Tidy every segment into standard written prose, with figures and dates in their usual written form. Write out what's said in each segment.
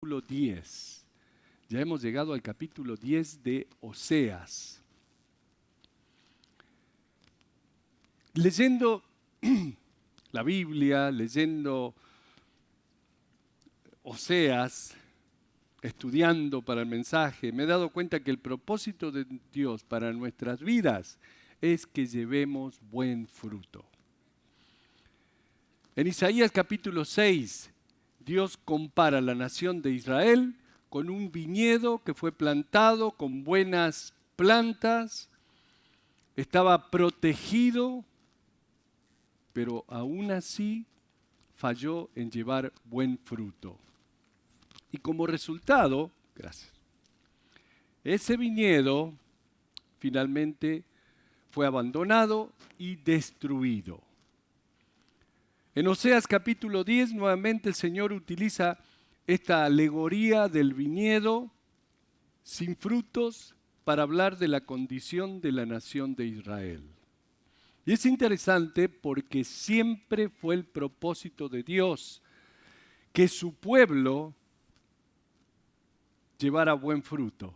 capítulo 10. Ya hemos llegado al capítulo 10 de Oseas. Leyendo la Biblia, leyendo Oseas, estudiando para el mensaje, me he dado cuenta que el propósito de Dios para nuestras vidas es que llevemos buen fruto. En Isaías capítulo 6, Dios compara la nación de Israel con un viñedo que fue plantado con buenas plantas, estaba protegido, pero aún así falló en llevar buen fruto. Y como resultado, ese viñedo finalmente fue abandonado y destruido. En Oseas capítulo 10 nuevamente el Señor utiliza esta alegoría del viñedo sin frutos para hablar de la condición de la nación de Israel. Y es interesante porque siempre fue el propósito de Dios que su pueblo llevara buen fruto.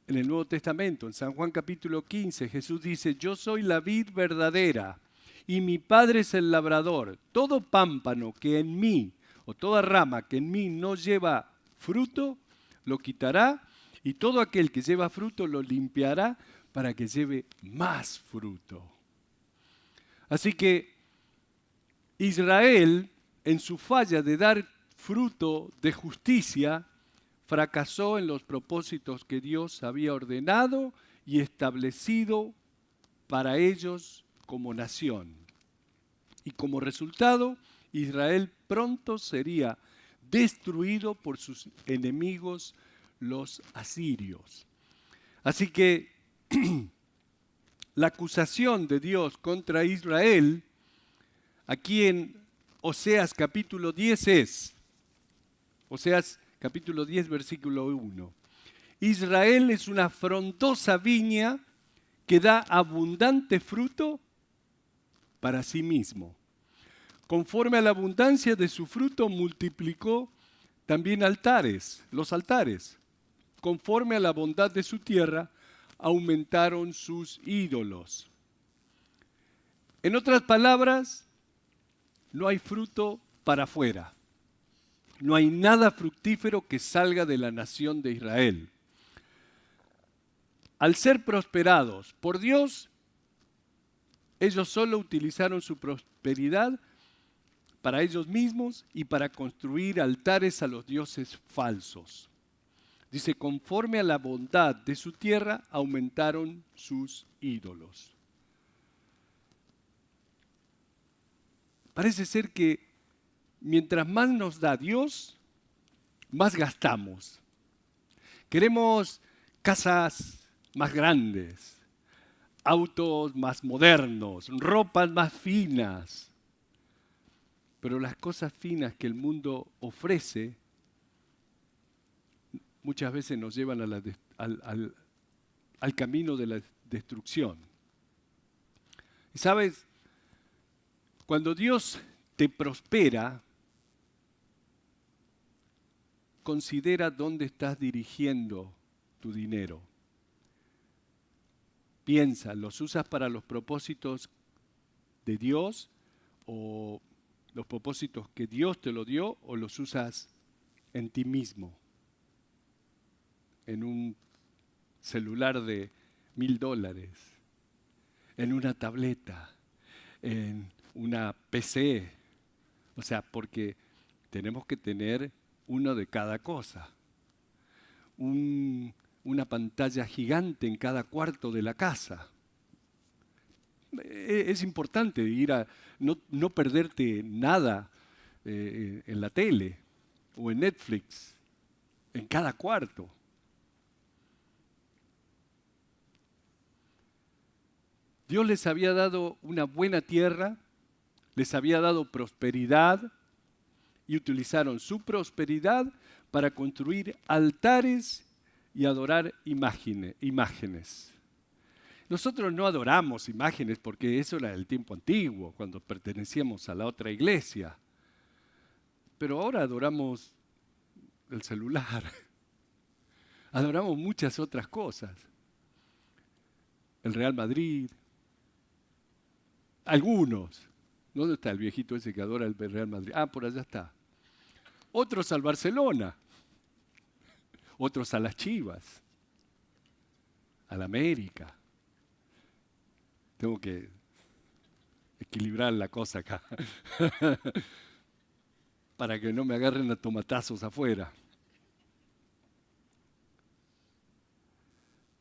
En el Nuevo Testamento, en San Juan capítulo 15, Jesús dice: yo soy la vid verdadera y mi Padre es el labrador. Todo pámpano que en mí, o toda rama que en mí no lleva fruto, lo quitará, y todo aquel que lleva fruto lo limpiará para que lleve más fruto. Así que Israel, en su falla de dar fruto de justicia, fracasó en los propósitos que Dios había ordenado y establecido para ellos como nación. Y como resultado, Israel pronto sería destruido por sus enemigos, los asirios. Así que la acusación de Dios contra Israel, aquí en Oseas capítulo 10 es, Oseas capítulo 10 versículo 1. Israel es una frondosa viña que da abundante fruto para sí mismo. Conforme a la abundancia de su fruto multiplicó también los altares. Conforme a la bondad de su tierra aumentaron sus ídolos. En otras palabras, no hay fruto para afuera. No hay nada fructífero que salga de la nación de Israel. Al ser prosperados por Dios, ellos solo utilizaron su prosperidad para ellos mismos y para construir altares a los dioses falsos. Dice, conforme a la bondad de su tierra, aumentaron sus ídolos. Parece ser que mientras más nos da Dios, más gastamos. Queremos casas más grandes, autos más modernos, ropas más finas. Pero las cosas finas que el mundo ofrece muchas veces nos llevan al camino de la destrucción. Y sabes, cuando Dios te prospera, considera dónde estás dirigiendo tu dinero. Piensa, ¿los usas para los propósitos de Dios o los propósitos que Dios te lo dio, o los usas en ti mismo? En un celular de $1,000, en una tableta, en una PC. O sea, porque tenemos que tener uno de cada cosa. Una pantalla gigante en cada cuarto de la casa. Es importante no perderte nada en la tele o en Netflix, en cada cuarto. Dios les había dado una buena tierra, les había dado prosperidad y utilizaron su prosperidad para construir altares y adorar imágenes. Nosotros no adoramos imágenes porque eso era del tiempo antiguo, cuando pertenecíamos a la otra iglesia. Pero ahora adoramos el celular. Adoramos muchas otras cosas. El Real Madrid. Algunos. ¿Dónde está el viejito ese que adora el Real Madrid? Ah, por allá está. Otros al Barcelona. Otros a las Chivas. Al América. Tengo que equilibrar la cosa acá. Para que no me agarren a tomatazos afuera.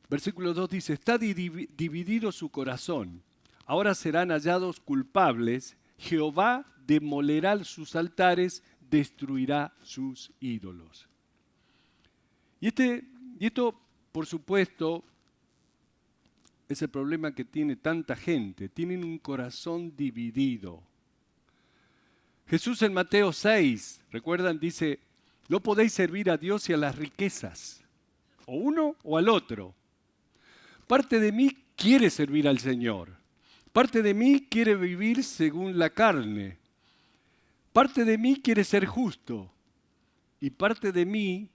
Versículo 2 dice, está dividido su corazón. Ahora serán hallados culpables. Jehová demolerá sus altares, destruirá sus ídolos. Y esto, por supuesto, es el problema que tiene tanta gente. Tienen un corazón dividido. Jesús en Mateo 6, ¿recuerdan? Dice, no podéis servir a Dios y a las riquezas, o uno o al otro. Parte de mí quiere servir al Señor. Parte de mí quiere vivir según la carne. Parte de mí quiere ser justo. Y parte de mí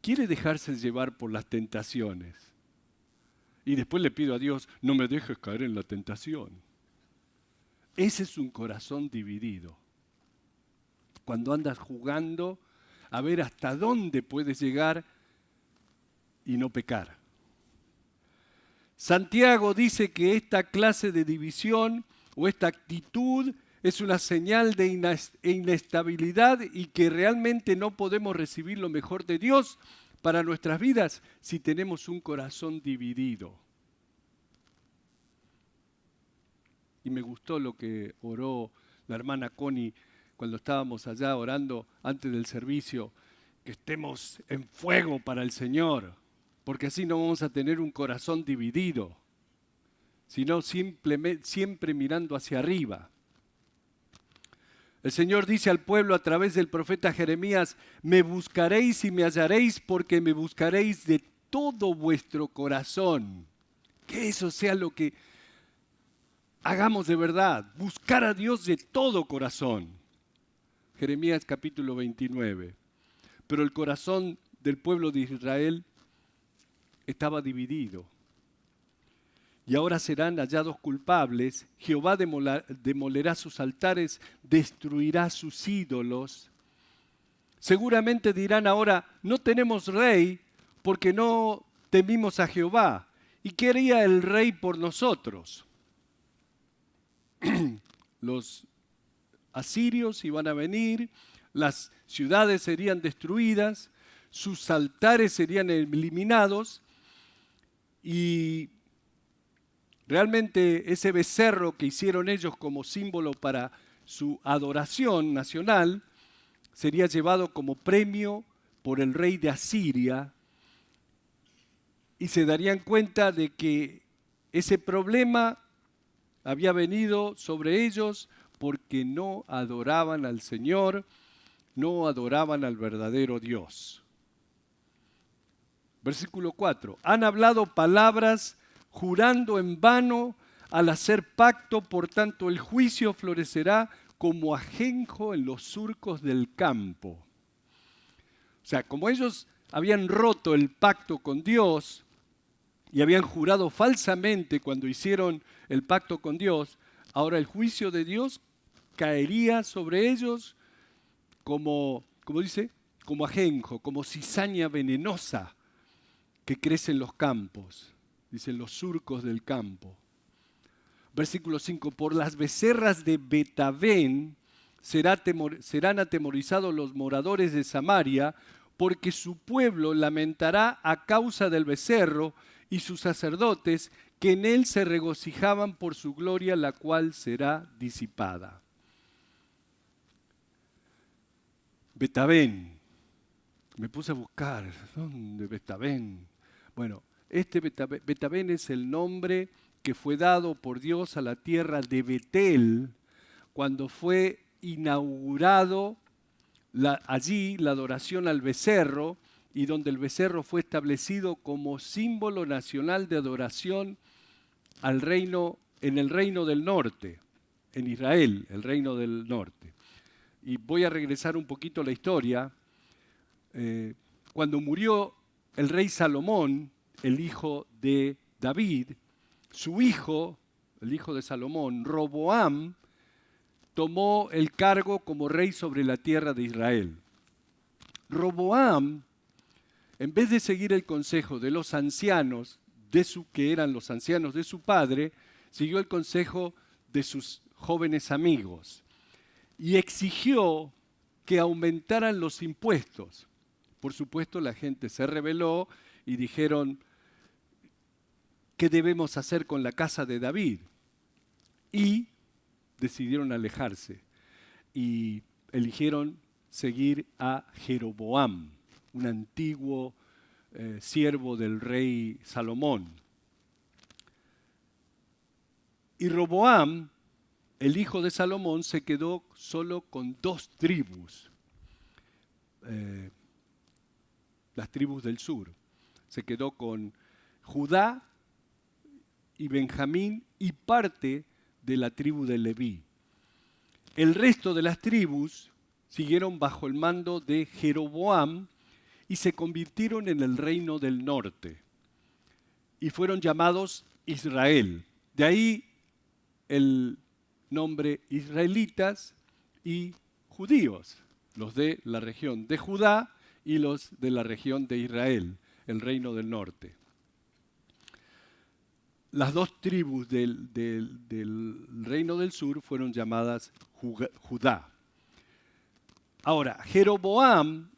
quiere dejarse llevar por las tentaciones. Y después le pido a Dios, no me dejes caer en la tentación. Ese es un corazón dividido. Cuando andas jugando a ver hasta dónde puedes llegar y no pecar. Santiago dice que esta clase de división o esta actitud es una señal de inestabilidad y que realmente no podemos recibir lo mejor de Dios para nuestras vidas si tenemos un corazón dividido. Y me gustó lo que oró la hermana Connie cuando estábamos allá orando antes del servicio, que estemos en fuego para el Señor, porque así no vamos a tener un corazón dividido, sino siempre mirando hacia arriba. El Señor dice al pueblo a través del profeta Jeremías, me buscaréis y me hallaréis porque me buscaréis de todo vuestro corazón. Que eso sea lo que hagamos de verdad, buscar a Dios de todo corazón. Jeremías capítulo 29. Pero el corazón del pueblo de Israel estaba dividido. Y ahora serán hallados culpables. Jehová demolerá sus altares, destruirá sus ídolos. Seguramente dirán ahora, no tenemos rey porque no temimos a Jehová. ¿Y qué haría el rey por nosotros? Los asirios iban a venir, las ciudades serían destruidas, sus altares serían eliminados y realmente ese becerro que hicieron ellos como símbolo para su adoración nacional sería llevado como premio por el rey de Asiria y se darían cuenta de que ese problema había venido sobre ellos porque no adoraban al Señor, no adoraban al verdadero Dios. Versículo 4. Han hablado palabras jurando en vano al hacer pacto, por tanto el juicio florecerá como ajenjo en los surcos del campo. O sea, como ellos habían roto el pacto con Dios y habían jurado falsamente cuando hicieron el pacto con Dios, ahora el juicio de Dios caería sobre ellos como dice, como ajenjo, como cizaña venenosa que crece en los campos, dicen los surcos del campo. Versículo 5, por las becerras de Betavén serán atemorizados los moradores de Samaria, porque su pueblo lamentará a causa del becerro y sus sacerdotes que en él se regocijaban por su gloria, la cual será disipada. Betavén. Me puse a buscar, ¿dónde Betavén? Bueno, Betavén es el nombre que fue dado por Dios a la tierra de Betel cuando fue inaugurado allí la adoración al becerro y donde el becerro fue establecido como símbolo nacional de adoración al reino, en el reino del norte, en Israel, el reino del norte. Y voy a regresar un poquito a la historia. cuando murió el rey Salomón, el hijo de David, su hijo, el hijo de Salomón, Roboam, tomó el cargo como rey sobre la tierra de Israel. Roboam, en vez de seguir el consejo de los ancianos, que eran los ancianos de su padre, siguió el consejo de sus jóvenes amigos y exigió que aumentaran los impuestos. Por supuesto, la gente se rebeló y dijeron, ¿qué debemos hacer con la casa de David? Y decidieron alejarse y eligieron seguir a Jeroboam, un antiguo siervo del rey Salomón. Y Roboam, el hijo de Salomón, se quedó solo con 2 tribus, las tribus del sur. Se quedó con Judá y Benjamín y parte de la tribu de Leví. El resto de las tribus siguieron bajo el mando de Jeroboam y se convirtieron en el reino del norte y fueron llamados Israel. De ahí el nombre israelitas y judíos, los de la región de Judá y los de la región de Israel, el reino del norte. Las 2 tribus del reino del sur fueron llamadas Judá. Ahora, Jeroboam,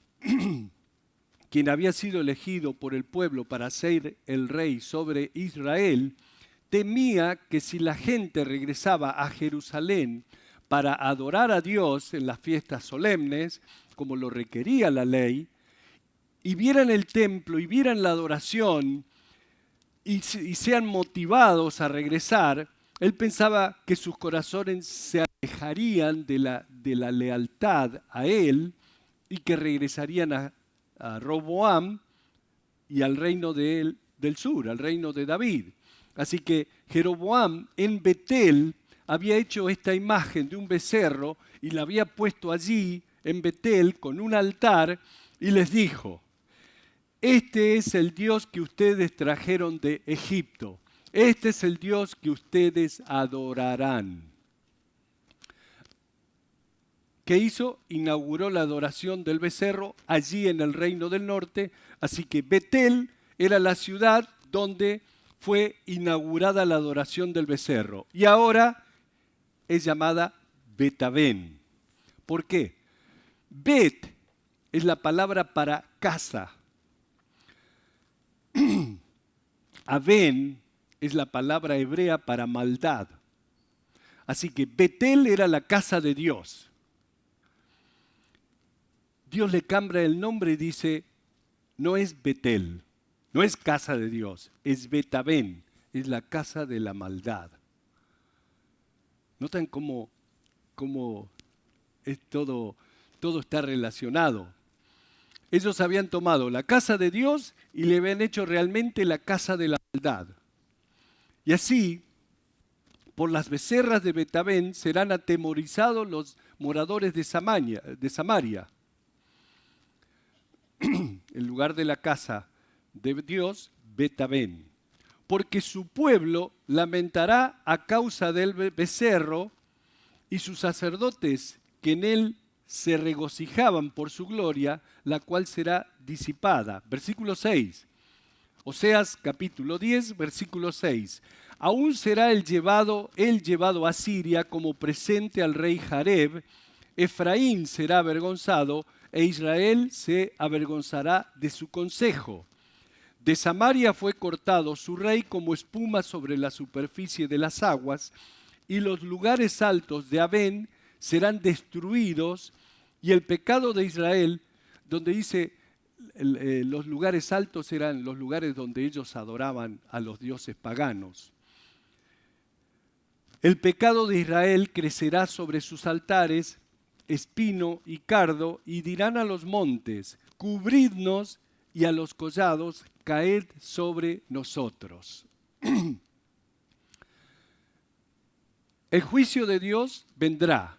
quien había sido elegido por el pueblo para ser el rey sobre Israel, temía que si la gente regresaba a Jerusalén para adorar a Dios en las fiestas solemnes, como lo requería la ley, y vieran el templo y vieran la adoración y sean motivados a regresar, él pensaba que sus corazones se alejarían de la lealtad a él y que regresarían a Roboam y al reino del sur, al reino de David. Así que Jeroboam en Betel había hecho esta imagen de un becerro y la había puesto allí en Betel con un altar y les dijo, este es el Dios que ustedes trajeron de Egipto. Este es el Dios que ustedes adorarán. ¿Qué hizo? Inauguró la adoración del becerro allí en el reino del norte. Así que Betel era la ciudad donde fue inaugurada la adoración del becerro. Y ahora es llamada Betavén. ¿Por qué? Bet es la palabra para casa. Avén es la palabra hebrea para maldad. Así que Betel era la casa de Dios. Dios le cambia el nombre y dice, no es Betel, no es casa de Dios, es Betavén, es la casa de la maldad. ¿Notan cómo es todo está relacionado? Ellos habían tomado la casa de Dios y le habían hecho realmente la casa de la maldad. Y así, por las becerras de Betavén serán atemorizados los moradores de Samaria. En lugar de la casa de Dios, Betavén. Porque su pueblo lamentará a causa del becerro y sus sacerdotes que en él se regocijaban por su gloria, la cual será disipada. Versículo 6. Oseas capítulo 10, versículo 6. Aún será él llevado a Siria como presente al rey Jareb. Efraín será avergonzado e Israel se avergonzará de su consejo. De Samaria fue cortado su rey como espuma sobre la superficie de las aguas, y los lugares altos de Avén serán destruidos, y el pecado de Israel, donde dice los lugares altos eran los lugares donde ellos adoraban a los dioses paganos. El pecado de Israel crecerá sobre sus altares, espino y cardo, y dirán a los montes, cubridnos, y a los collados, caed sobre nosotros. El juicio de Dios vendrá,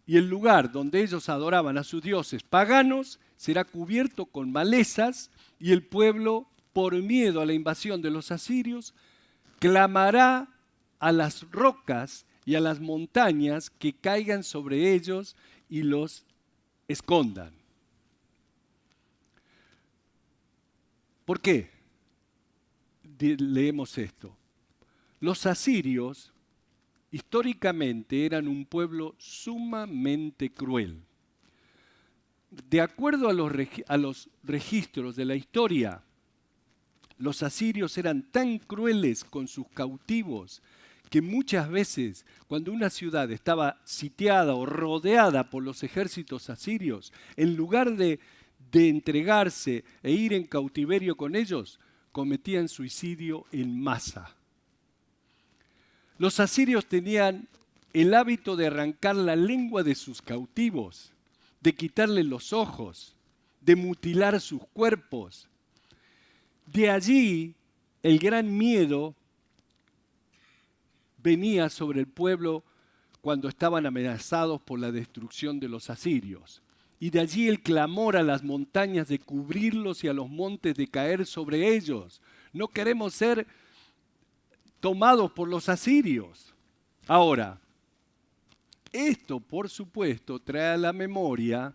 y el lugar donde ellos adoraban a sus dioses paganos será cubierto con malezas y el pueblo, por miedo a la invasión de los asirios, clamará a las rocas y a las montañas que caigan sobre ellos y los escondan. ¿Por qué leemos esto? Los asirios históricamente eran un pueblo sumamente cruel. De acuerdo a los registros de la historia, los asirios eran tan crueles con sus cautivos que muchas veces cuando una ciudad estaba sitiada o rodeada por los ejércitos asirios, en lugar de entregarse e ir en cautiverio con ellos, cometían suicidio en masa. Los asirios tenían el hábito de arrancar la lengua de sus cautivos, de quitarles los ojos, de mutilar sus cuerpos. De allí el gran miedo venía sobre el pueblo cuando estaban amenazados por la destrucción de los asirios. Y de allí el clamor a las montañas de cubrirlos y a los montes de caer sobre ellos. No queremos ser tomados por los asirios. Ahora, esto por supuesto trae a la memoria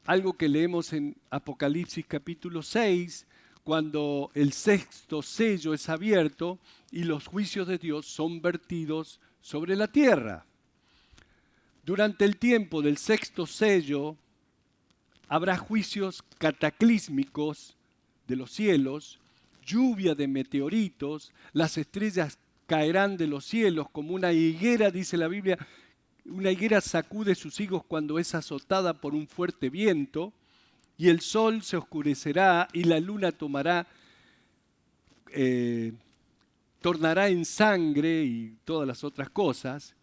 algo que leemos en Apocalipsis capítulo 6, cuando el sexto sello es abierto y los juicios de Dios son vertidos sobre la tierra. Durante el tiempo del sexto sello habrá juicios cataclísmicos de los cielos, lluvia de meteoritos, las estrellas caerán de los cielos como una higuera, dice la Biblia. Una higuera sacude sus higos cuando es azotada por un fuerte viento, y el sol se oscurecerá y la luna tornará en sangre y todas las otras cosas.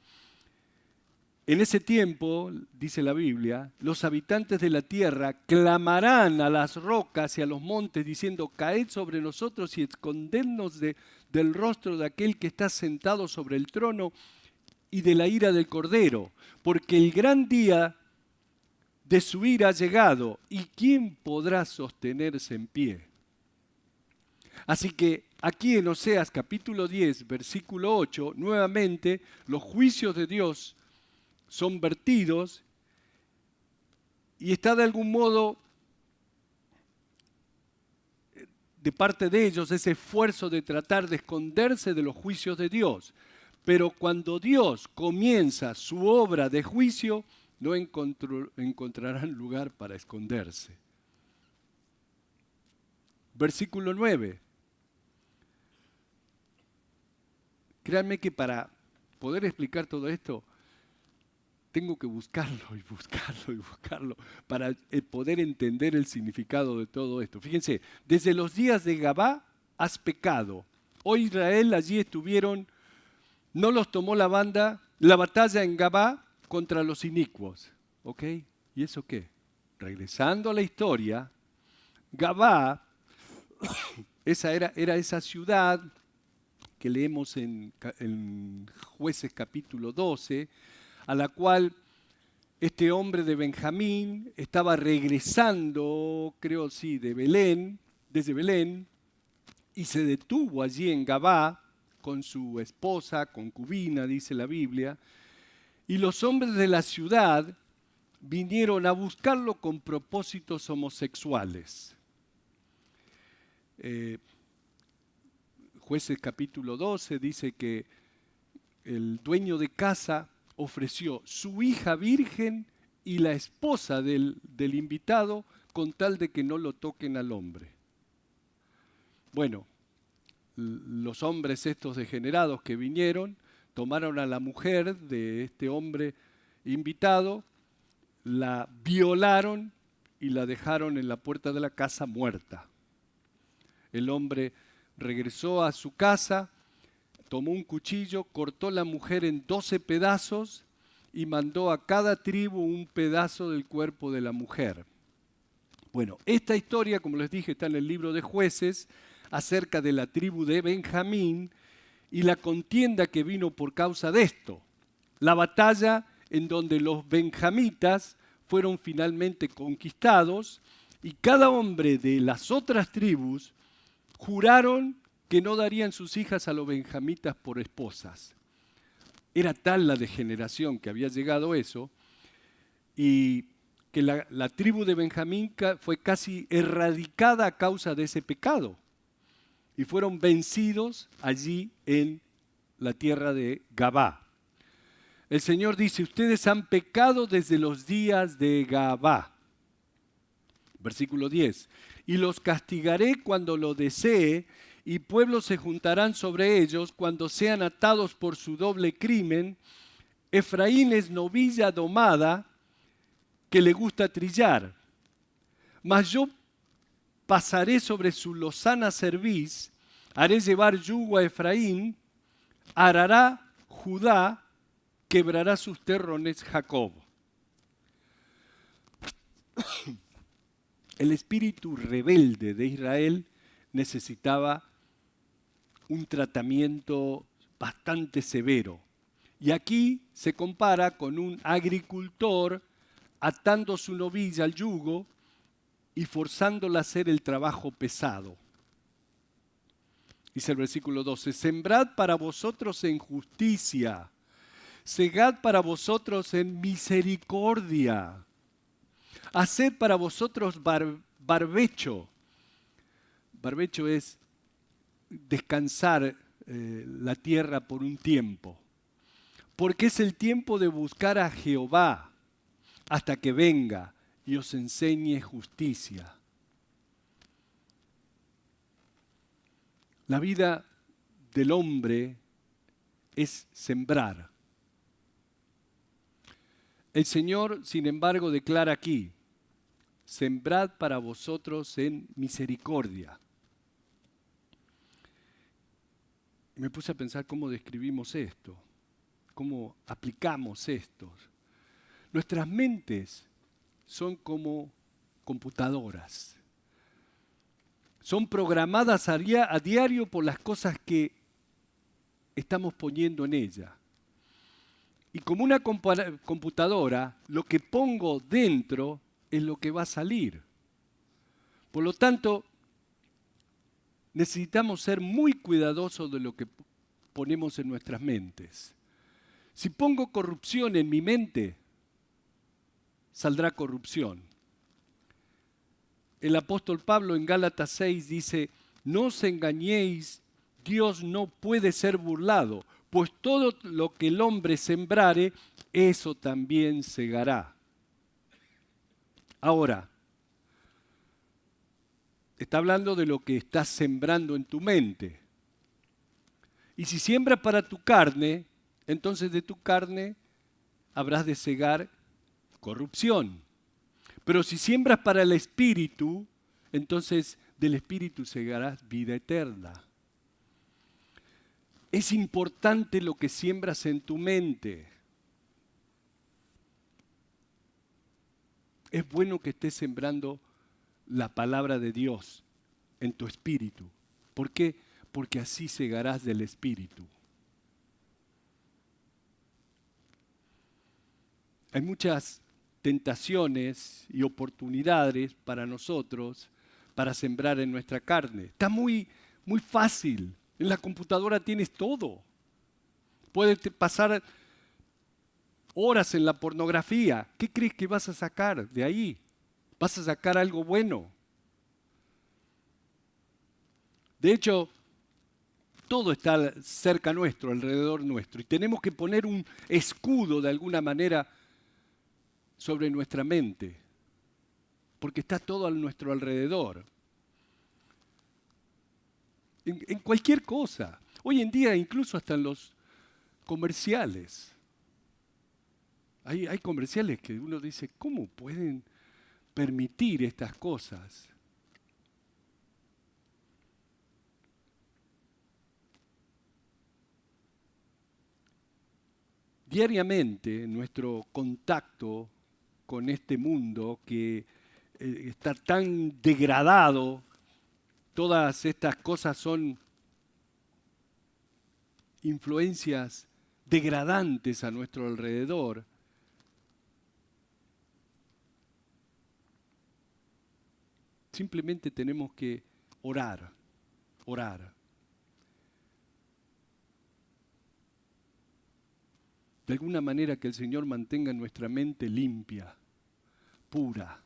En ese tiempo, dice la Biblia, los habitantes de la tierra clamarán a las rocas y a los montes diciendo: caed sobre nosotros y escondednos del rostro de aquel que está sentado sobre el trono y de la ira del Cordero, porque el gran día de su ira ha llegado, ¿y quién podrá sostenerse en pie? Así que aquí en Oseas capítulo 10, versículo 8, nuevamente los juicios de Dios son vertidos y está de algún modo de parte de ellos ese esfuerzo de tratar de esconderse de los juicios de Dios. Pero cuando Dios comienza su obra de juicio, no encontrarán lugar para esconderse. Versículo 9. Créanme que para poder explicar todo esto, tengo que buscarlo y buscarlo y buscarlo para poder entender el significado de todo esto. Fíjense, desde los días de Gabá has pecado. Oh Israel, allí estuvieron, no los tomó la batalla en Gabá contra los inicuos. ¿Ok? ¿Y eso qué? Regresando a la historia, Gabá, era esa ciudad que leemos en Jueces capítulo 12, a la cual este hombre de Benjamín estaba regresando, creo sí, desde Belén, y se detuvo allí en Gabá con su esposa, concubina, dice la Biblia, y los hombres de la ciudad vinieron a buscarlo con propósitos homosexuales. Jueces capítulo 12 dice que el dueño de casa ofreció su hija virgen y la esposa del invitado con tal de que no lo toquen al hombre. Bueno, los hombres estos degenerados que vinieron tomaron a la mujer de este hombre invitado, la violaron y la dejaron en la puerta de la casa muerta. El hombre regresó a su casa, tomó un cuchillo, cortó la mujer en 12 pedazos y mandó a cada tribu un pedazo del cuerpo de la mujer. Bueno, esta historia, como les dije, está en el libro de Jueces, acerca de la tribu de Benjamín y la contienda que vino por causa de esto. La batalla en donde los benjamitas fueron finalmente conquistados y cada hombre de las otras tribus juraron que no darían sus hijas a los benjamitas por esposas. Era tal la degeneración que había llegado eso, y que la tribu de Benjamín fue casi erradicada a causa de ese pecado. Y fueron vencidos allí en la tierra de Gabá. El Señor dice, ustedes han pecado desde los días de Gabá. Versículo 10. Y los castigaré cuando lo desee, y pueblos se juntarán sobre ellos cuando sean atados por su doble crimen. Efraín es novilla domada que le gusta trillar. Mas yo pasaré sobre su lozana cerviz, haré llevar yugo a Efraín, arará Judá, quebrará sus terrones Jacob. El espíritu rebelde de Israel necesitaba un tratamiento bastante severo. Y aquí se compara con un agricultor atando su novilla al yugo y forzándola a hacer el trabajo pesado. Dice el versículo 12, sembrad para vosotros en justicia, segad para vosotros en misericordia, haced para vosotros barbecho. Barbecho es descansar la tierra por un tiempo, porque es el tiempo de buscar a Jehová hasta que venga y os enseñe justicia. La vida del hombre es sembrar. El Señor, sin embargo, declara aquí, sembrad para vosotros en misericordia. Me puse a pensar cómo describimos esto, cómo aplicamos esto. Nuestras mentes son como computadoras. Son programadas a diario por las cosas que estamos poniendo en ella. Y como una computadora, lo que pongo dentro es lo que va a salir. Por lo tanto, necesitamos ser muy cuidadosos de lo que ponemos en nuestras mentes. Si pongo corrupción en mi mente, saldrá corrupción. El apóstol Pablo en Gálatas 6 dice, no os engañéis, Dios no puede ser burlado, pues todo lo que el hombre sembrare, eso también segará. Ahora, está hablando de lo que estás sembrando en tu mente. Y si siembras para tu carne, entonces de tu carne habrás de segar corrupción. Pero si siembras para el Espíritu, entonces del Espíritu segarás vida eterna. Es importante lo que siembras en tu mente. Es bueno que estés sembrando la palabra de Dios en tu espíritu. ¿Por qué? Porque así segarás del Espíritu. Hay muchas tentaciones y oportunidades para nosotros para sembrar en nuestra carne. Está muy fácil. En la computadora tienes todo. Puedes pasar horas en la pornografía. ¿Qué crees que vas a sacar de ahí? ¿Vas a sacar algo bueno? De hecho, todo está cerca nuestro, alrededor nuestro. Y tenemos que poner un escudo de alguna manera sobre nuestra mente, porque está todo a nuestro alrededor. En cualquier cosa. Hoy en día, incluso hasta en los comerciales. Hay comerciales que uno dice, ¿cómo pueden permitir estas cosas? Diariamente, nuestro contacto con este mundo que está tan degradado, todas estas cosas son influencias degradantes a nuestro alrededor. Simplemente tenemos que orar, orar. De alguna manera que el Señor mantenga nuestra mente limpia, pura,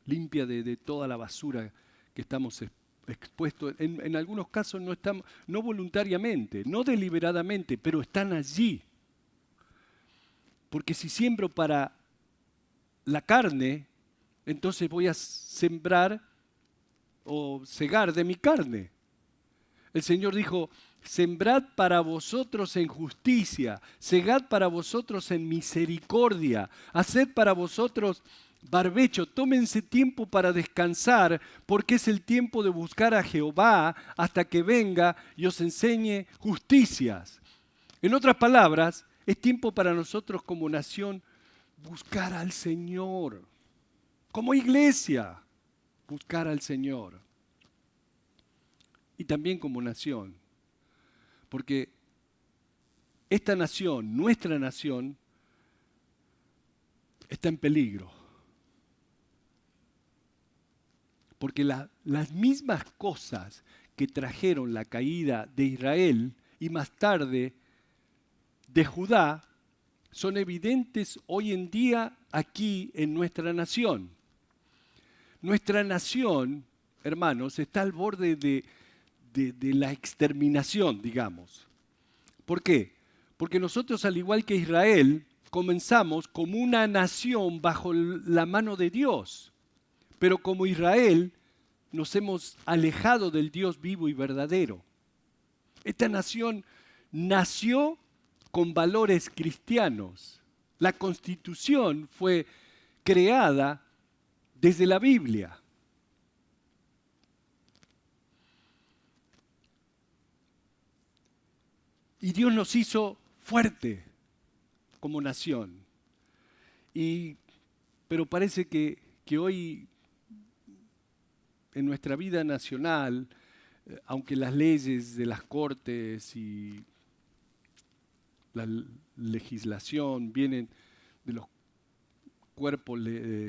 limpia de toda la basura que estamos expuestos. En algunos casos no estamos, no voluntariamente, no deliberadamente, pero están allí. Porque si siembro para la carne, entonces voy a sembrar o cegar de mi carne. El Señor dijo, sembrad para vosotros en justicia, segad para vosotros en misericordia, haced para vosotros barbecho, tómense tiempo para descansar, porque es el tiempo de buscar a Jehová hasta que venga y os enseñe justicias. En otras palabras, es tiempo para nosotros como nación buscar al Señor, como iglesia, buscar al Señor. Y también como nación, porque esta nación, nuestra nación, está en peligro. Porque las mismas cosas que trajeron la caída de Israel y más tarde de Judá son evidentes hoy en día aquí en nuestra nación. Nuestra nación, hermanos, está al borde de la exterminación, digamos. ¿Por qué? Porque nosotros, al igual que Israel, comenzamos como una nación bajo la mano de Dios. Pero como Israel, nos hemos alejado del Dios vivo y verdadero. Esta nación nació con valores cristianos. La Constitución fue creada desde la Biblia. Y Dios nos hizo fuerte como nación. Pero parece que hoy en nuestra vida nacional, aunque las leyes de las cortes y la legislación vienen de los cuerpos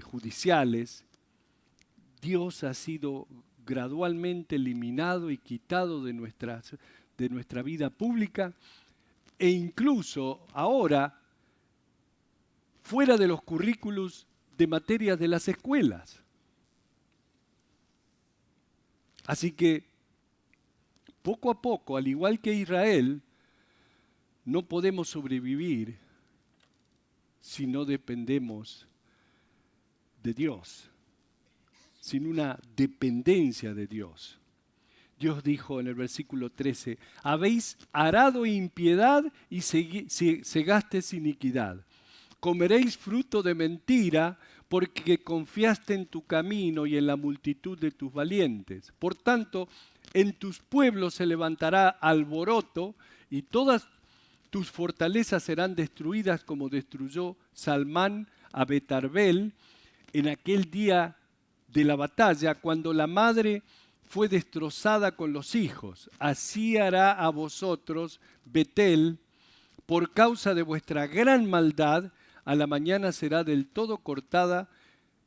judiciales, Dios ha sido gradualmente eliminado y quitado de nuestra vida pública e incluso ahora fuera de los currículos de materias de las escuelas. Así que poco a poco, al igual que Israel, no podemos sobrevivir si no dependemos de Dios, sin una dependencia de Dios. Dios dijo en el versículo 13, habéis arado impiedad y segastes iniquidad. Comeréis fruto de mentira porque confiaste en tu camino y en la multitud de tus valientes. Por tanto, en tus pueblos se levantará alboroto y todas tus fortalezas serán destruidas como destruyó Salmán a Betarbel en aquel día de la batalla, cuando la madre fue destrozada con los hijos. Así hará a vosotros Betel, por causa de vuestra gran maldad, a la mañana será del todo cortado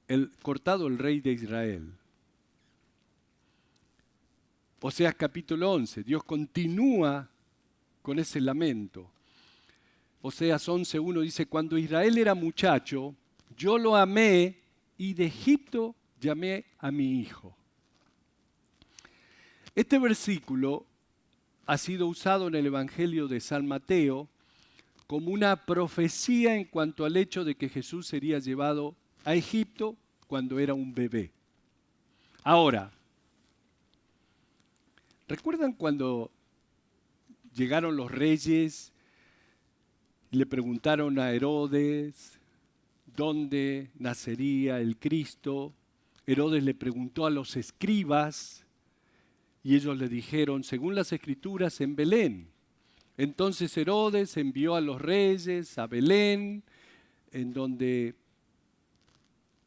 el rey de Israel. Oseas capítulo 11, Dios continúa con ese lamento. Oseas 11:1 dice, cuando Israel era muchacho, yo lo amé y de Egipto llamé a mi hijo. Este versículo ha sido usado en el Evangelio de San Mateo como una profecía en cuanto al hecho de que Jesús sería llevado a Egipto cuando era un bebé. Ahora, ¿recuerdan cuando llegaron los reyes y le preguntaron a Herodes dónde nacería el Cristo? Herodes le preguntó a los escribas y ellos le dijeron, según las Escrituras, en Belén. Entonces Herodes envió a los reyes a Belén, en donde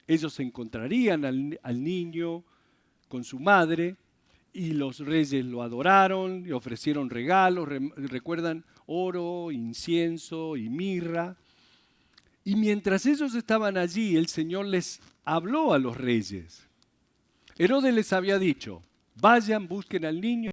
ellos encontrarían al niño con su madre, y los reyes lo adoraron y ofrecieron regalos, recuerdan, oro, incienso y mirra. Y mientras ellos estaban allí, el Señor les habló a los reyes. Herodes les había dicho, vayan, busquen al niño